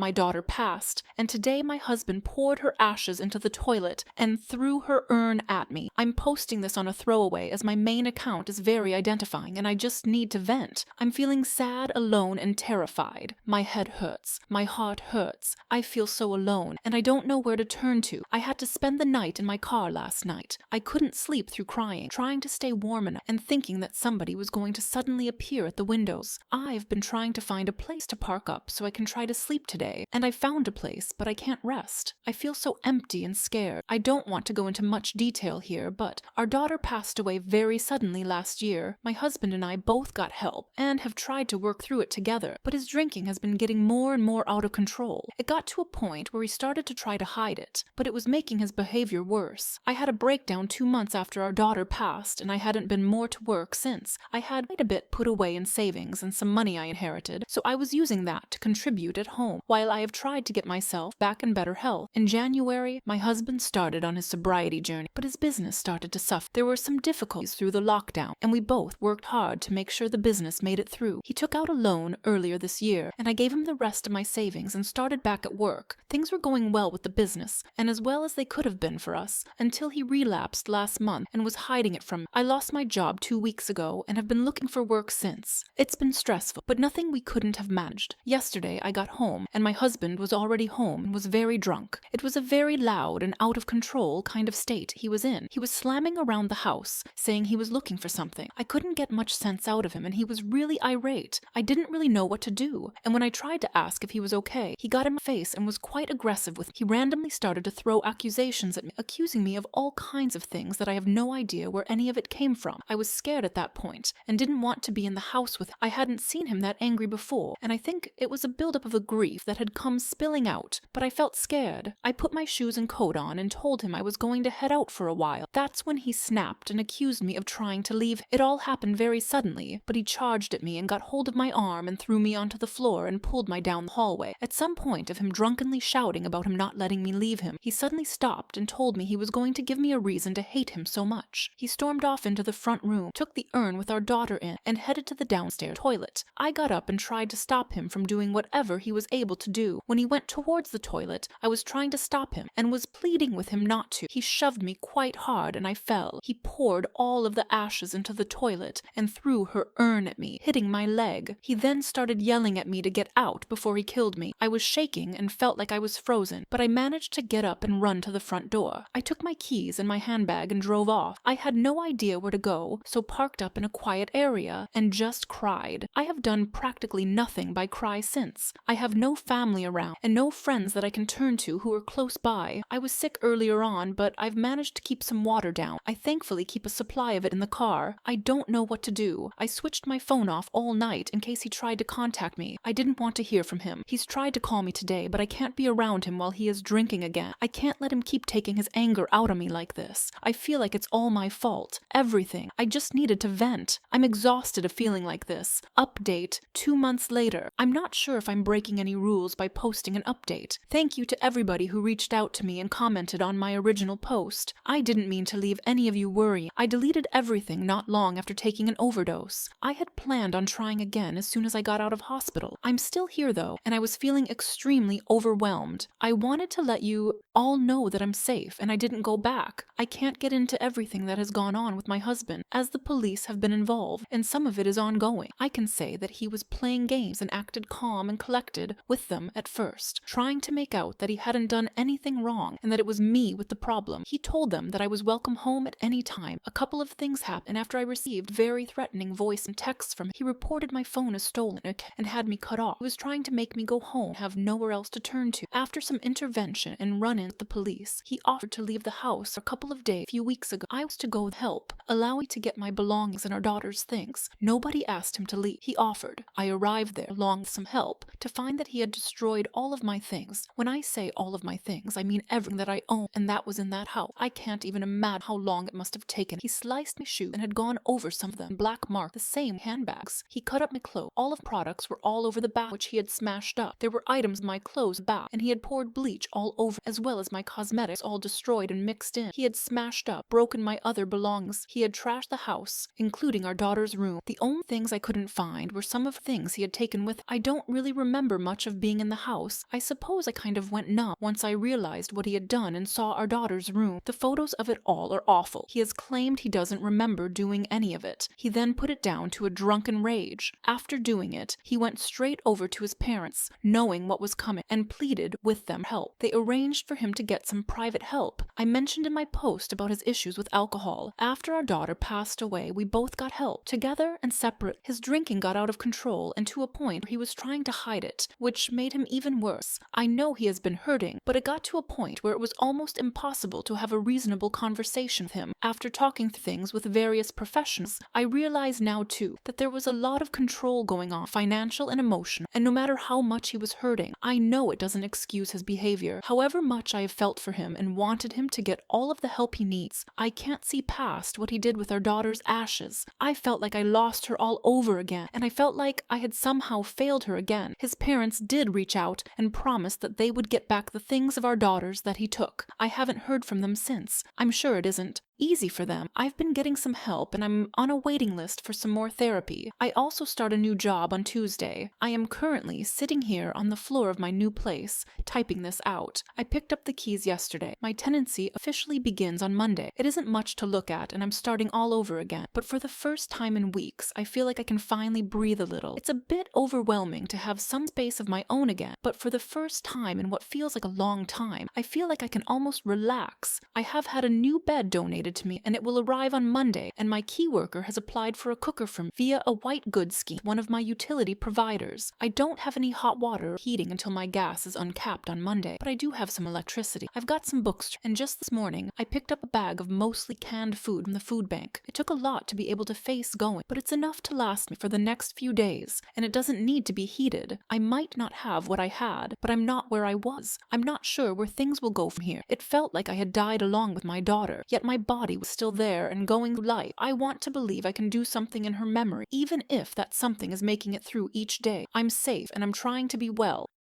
my daughter passed, and today my husband poured her ashes into the toilet and threw her urn at me. I'm posting this on a throwaway as my main account is very identifying and I just need to vent. I'm feeling sad, alone, and terrified. My head hurts. My heart hurts. I feel so alone, and I don't know where to turn to. I had to spend the night in my car last night. I couldn't sleep through crying, trying to stay warm enough, and thinking that somebody was going to suddenly appear at the windows. I've been trying to find a place to park up so I can try to sleep today, and I found a place, but I can't rest. I feel so empty and scared. I don't want to go into much detail here, but our daughter passed away very suddenly last year. My husband and I both got help and have tried to work through it together, but his drinking has been getting more and more out of control. It got to a point where he started to try to hide it, but it was making his behavior worse. I had a breakdown 2 months after our daughter passed, and I hadn't been more to work since. I had quite a bit put away in savings and some money I inherited, so I was using that to contribute at home, while I have tried to get myself back in better health. In January, my husband started on his sobriety journey, but his business started to suffer. There were some difficulties through the lockdown, and we both worked hard to make sure the business made it through. He took out a loan earlier this year, and I gave him the rest of my savings and started back at work. Things were going well with the business, and as well as they could have been for us, until he relapsed last month and was hiding it from me. I lost my job 2 weeks ago and have been looking for work since. It's been stressful, but nothing we couldn't have managed. Yesterday I got home, and my husband was already home and was very drunk. It was a very loud and out of control kind of state he was in. He was slamming around the house, saying he was looking for something. I couldn't get much sense out of him, and he was really irate. I didn't really know what to do, and when I tried to ask if he was okay, he got in my face and was quite aggressive with me. He randomly started to throw accusations at me, accusing me of all kinds of things that I have no idea where any of it came from. I was scared at that point and didn't want to be in the house with him. I hadn't seen him that angry before, and I think it was a buildup of the grief that had come spilling out, but I felt scared. I put my shoes and coat on and told him I was going to head out for a while. That's when he snapped and accused me of trying to leave. It all happened very suddenly, but he charged at me and got hold of my arm and threw me onto the floor and pulled me down the hallway. At some point of him drunkenly shouting about him not letting me leave him, he suddenly stopped and told me he was going to give me a reason to hate him so much. He stormed off into the front room, took the urn with our daughter in, and headed to the downstairs toilet. I got up and tried to stop him from doing whatever he was able to do. When he went towards the toilet, I was trying to stop him and was pleading with him not to. He shoved me quite hard and I fell. He poured all of the ashes into the toilet and threw her urn at me, hitting my leg. He then started yelling at me to get out before he killed me. I was shaking and felt like I was frozen, but I managed to get up and run to the front door. I took my keys and my handbag and drove off. I had no idea where to go, so parked up in a quiet area and just cried. I have done practically nothing by cry since. I have no family around and no friends that I can turn to who are close by. I was sick earlier on, but I've managed to keep some water down. I thankfully keep a supply of it in the car. I don't know what to do. I switched my phone off all night in case he tried to contact me. I didn't want to hear from him. He's tried to call me today, but I can't be around him while he is drinking again. I can't let him keep taking his anger out on me like this. I feel like it's all my fault. Everything. I just needed to vent. I'm exhausted of feeling like this. Update 2 months later. I'm not sure if I'm breaking any rules by posting an update. Thank you to everybody who reached out to me and commented on my original post. I didn't mean to leave any of you worrying. I deleted everything not long after taking an overdose. I had planned on trying again as soon as I got out of hospital. I'm still here though, and I was feeling extremely overwhelmed. I wanted to let you all know that I'm safe and I didn't go back. I can't get into everything that has gone on with my husband, as the police have been involved, and some of it is ongoing. I can say that he was playing games and acted calm and collected with them at first, trying to make out that he hadn't done anything wrong and that it was me with the problem. He told them that I was welcome home at any time. A couple of things happened, and after I received very threatening voice and texts from him, he reported my phone as stolen and had me cut off. He was trying to make me go home and have nowhere else to turn to. After some intervention and run-in with the police, he offered to leave the house for a couple of days. A few weeks ago, I was to go help, allow me to get my belongings and our daughter's things. Nobody asked him to leave. He offered. I arrived there, along with some help, to find that he had destroyed all of my things. When I say all of my things, I mean everything that I own, and that was in that house. I can't even imagine how long it must have taken. He sliced my shoes and had gone over some of them, black marked the same handbags. He cut up my clothes. All of products were all over the back, which he had smashed up. There were items in my clothes back, and he had poured bleach all over, as well as my cosmetics, all destroyed and mixed in. He had smashed up, broken my other belongings. He had trashed the house, including our daughter's room. The only things I couldn't find were some of the things he had taken with him. I don't really remember much of being being in the house, I suppose I kind of went numb once I realized what he had done and saw our daughter's room. The photos of it all are awful. He has claimed he doesn't remember doing any of it. He then put it down to a drunken rage. After doing it, he went straight over to his parents, knowing what was coming, and pleaded with them for help. They arranged for him to get some private help. I mentioned in my post about his issues with alcohol. After our daughter passed away, we both got help, together and separate. His drinking got out of control and to a point where he was trying to hide it, which made him even worse. I know he has been hurting, but it got to a point where it was almost impossible to have a reasonable conversation with him. After talking through things with various professionals, I realize now too that there was a lot of control going on, financial and emotional, and no matter how much he was hurting, I know it doesn't excuse his behavior. However much I have felt for him and wanted him to get all of the help he needs, I can't see past what he did with our daughter's ashes. I felt like I lost her all over again, and I felt like I had somehow failed her again. His parents did reach out and promise that they would get back the things of our daughters that he took. I haven't heard from them since. I'm sure it isn't easy for them. I've been getting some help and I'm on a waiting list for some more therapy. I also start a new job on Tuesday. I am currently sitting here on the floor of my new place, typing this out. I picked up the keys yesterday. My tenancy officially begins on Monday. It isn't much to look at and I'm starting all over again, but for the first time in weeks, I feel like I can finally breathe a little. It's a bit overwhelming to have some space of my own again, but for the first time in what feels like a long time, I feel like I can almost relax. I have had a new bed donated to me and it will arrive on Monday, and my key worker has applied for a cooker from me via a white goods scheme, one of my utility providers. I don't have any hot water or heating until my gas is uncapped on Monday, but I do have some electricity. I've got some books, and just this morning I picked up a bag of mostly canned food from the food bank. It took a lot to be able to face going, but it's enough to last me for the next few days, and it doesn't need to be heated. I might not have what I had, but I'm not where I was. I'm not sure where things will go from here. It felt like I had died along with my daughter, yet my body was still there and going through life. I want to believe I can do something in her memory, even if that something is making it through each day. I'm safe and I'm trying to be well.